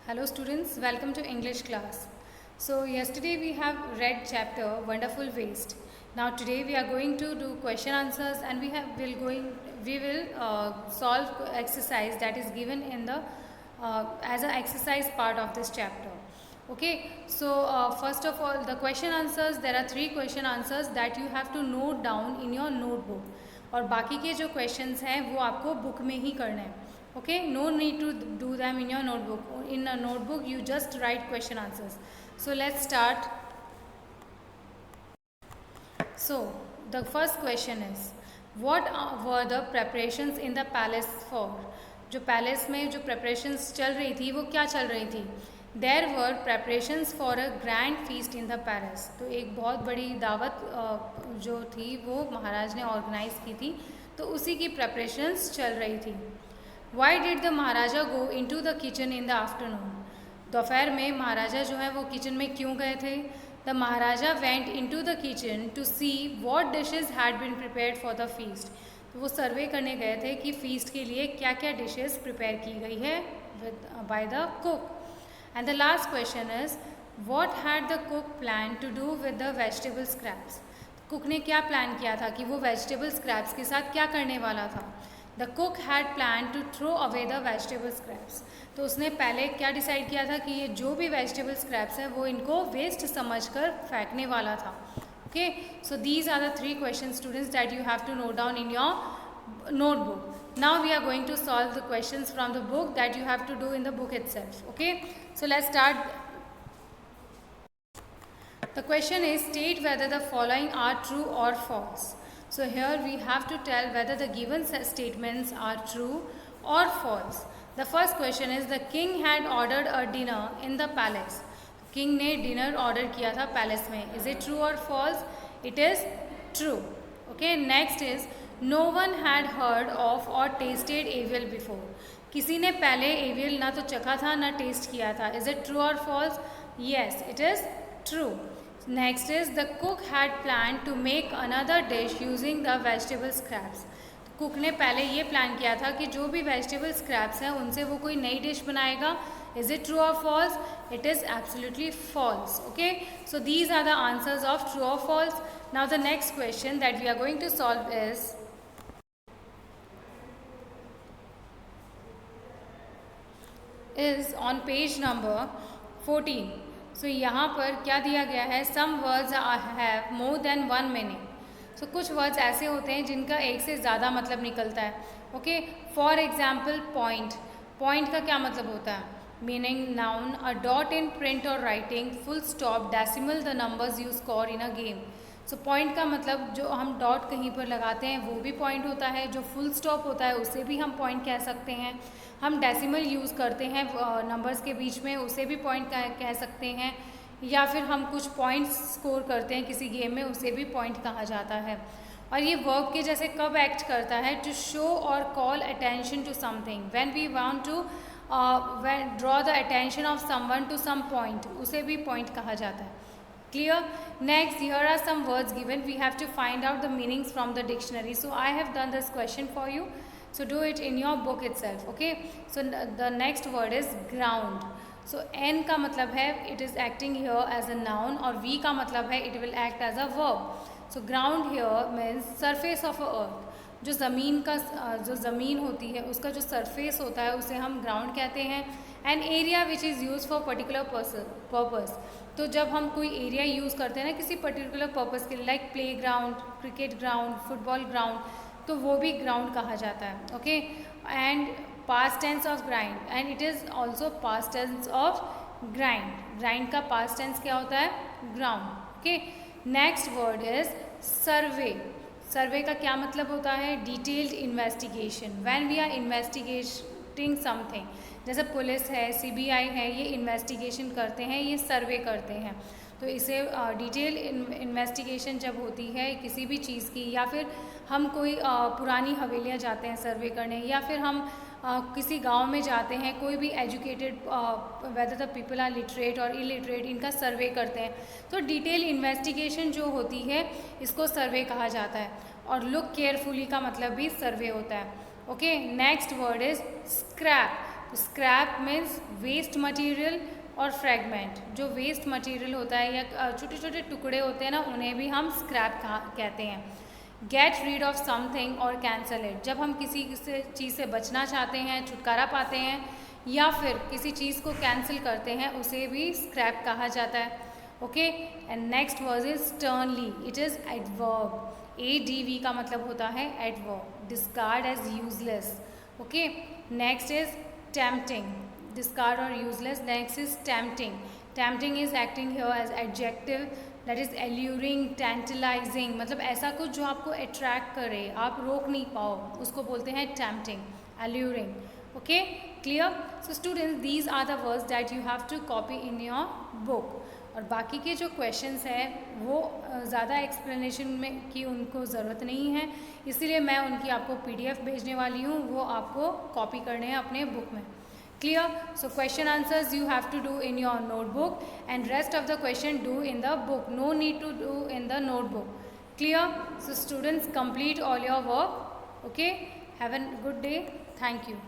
Hello students, welcome to English class. So yesterday we have read chapter Wonderful Waste. Now today we are going to do question answers and we will solve exercise that is given in the as an exercise part of this chapter. Okay, so first of all the question answers, there are 3 question answers that you have to note down in your notebook और बाकी के जो questions हैं वो आपको book में ही करने हैं. Okay, no need to do them in your notebook. In a notebook you just write question answers. So let's start. So the first question is, what were the preparations in the palace for? जो palace में जो preparations चल रही थी वो क्या चल रही थी? There were preparations for a grand feast in the palace. तो एक बहुत बड़ी दावत जो थी वो महाराज ने ऑर्गेनाइज की थी, तो उसी की preparations चल रही थी. Why did the Maharaja go into the kitchen in the afternoon? दोपहर में महाराजा जो है वो किचन में क्यों गए थे? The Maharaja went into the kitchen to see what dishes had been prepared for the feast. तो वो सर्वे करने गए थे कि फीस्ट के लिए क्या क्या डिशेस प्रिपेयर की गई है by the cook. And the last question is, what had the cook planned to do with the vegetable scraps? Cook ने क्या प्लान किया था कि वो वेजिटेबल स्क्रैप्स के साथ क्या करने वाला था? The cook had planned to throw away the vegetable scraps. तो उसने पहले क्या डिसाइड किया था कि ये जो भी वेजिटेबल स्क्रैप्स है वो इनको वेस्ट समझकर फेंकने वाला था. Okay, so these are the 3 questions students that you have to note down in your notebook. Now we are going to solve the questions from the book that you have to do in the book itself. Okay, so let's start. The question is, state whether the following are true or false. So here we have to tell whether the given statements are true or false. The first question is, the king had ordered a dinner in the palace. King ने dinner order किया था palace में. Is it true or false? It is true. Okay, next is, no one had heard of or tasted avial before. किसी ने पहले avial ना तो चखा था ना taste किया था. Is it true or false? Yes, it is true. Next is, the cook had planned to make another dish using the vegetable scraps. Cook ने पहले ये प्लान किया था कि जो भी वेजिटेबल स्क्रैप्स हैं उनसे वो कोई नई डिश बनाएगा. Is it true or false? It is absolutely false. Okay, so these are the answers of true or false. Now the next question that we are going to solve is on page number 14. So यहाँ पर क्या दिया गया है? Some words have more than one meaning. So कुछ words ऐसे होते हैं जिनका एक से ज़्यादा मतलब निकलता है. Okay, for example, point. Point का क्या मतलब होता है? Meaning noun, a dot in print or writing, full stop, decimal, the numbers you score in a game. So point का मतलब जो हम डॉट कहीं पर लगाते हैं वो भी पॉइंट होता है, जो फुल स्टॉप होता है उसे भी हम पॉइंट कह सकते हैं. हम डेसिमल यूज़ करते हैं नंबर्स के बीच में, उसे भी पॉइंट कह सकते हैं. या फिर हम कुछ पॉइंट्स स्कोर करते हैं किसी गेम में, उसे भी पॉइंट कहा जाता है. और ये वर्ब के जैसे कब एक्ट करता है? To show or call attention to something. When we want to draw the attention of someone to some point, उसे भी पॉइंट कहा जाता है. Clear? Next, here are some words given. We have to find out the meanings from the dictionary. So I have done this question for you. So do it in your book itself. Okay? So the next word is ground. So N का मतलब है it is acting here as a noun, और V का मतलब है it will act as a verb. So ground here means surface of a earth. जो ज़मीन होती है उसका जो सरफेस होता है उसे हम ग्राउंड कहते हैं. An area which is use for particular purpose. तो जब हम कोई एरिया यूज़ करते हैं ना किसी पर्टिकुलर पर्पज़ के लिए, like playground, cricket ground, football ground, तो वो भी ग्राउंड कहा जाता है. Okay, and past tense of grind, and it is also past tense of grind. Grind का पास्ट टेंस क्या होता है? Ground. Okay, next word is survey. Survey का क्या मतलब होता है? Detailed investigation. When we are investigating something, जैसे पुलिस है, सीबीआई है, ये इन्वेस्टिगेशन करते हैं, ये सर्वे करते हैं. तो इसे डिटेल इन्वेस्टिगेशन जब होती है किसी भी चीज़ की, या फिर हम कोई पुरानी हवेलियाँ जाते हैं सर्वे करने, या फिर हम किसी गांव में जाते हैं, कोई भी educated whether the people are literate or illiterate, इनका सर्वे करते हैं. तो डिटेल इन्वेस्टिगेशन जो होती है इसको सर्वे कहा जाता है. और लुक केयरफुली का मतलब भी सर्वे होता है. Okay, next word is scrap. तो स्क्रैप मीन्स वेस्ट मटेरियल और फ्रेगमेंट, जो वेस्ट मटेरियल होता है या छोटे छोटे टुकड़े होते हैं ना, उन्हें भी हम स्क्रैप कहते हैं। गेट रीड ऑफ समथिंग और कैंसल इट, जब हम किसी चीज़ से बचना चाहते हैं, छुटकारा पाते हैं या फिर किसी चीज़ को कैंसिल करते हैं, उसे भी स्क्रैप कहा जाता है। Okay, and next word is sternly, it is adverb, ADV का मतलब होता है adverb, discard as useless. Okay, next is tempting, discard और useless. Next is tempting, tempting is acting here as adjective, that is alluring, tantalising, मतलब ऐसा कुछ जो आपको अट्रैक्ट करे, आप रोक नहीं पाओ, उसको बोलते हैं tempting, alluring. Okay, clear? So students, these are the words that you have to copy in your book. और बाकी के जो क्वेश्चंस हैं वो ज़्यादा एक्सप्लेनेशन में की उनको ज़रूरत नहीं है, इसीलिए मैं उनकी आपको PDF भेजने वाली हूँ, वो आपको कॉपी करने हैं अपने बुक में। Clear? So question answers you have to do in your notebook and rest of the question do in the book. No need to do in the notebook. Clear? So students, complete all your work. Okay? Have a good day. Thank you.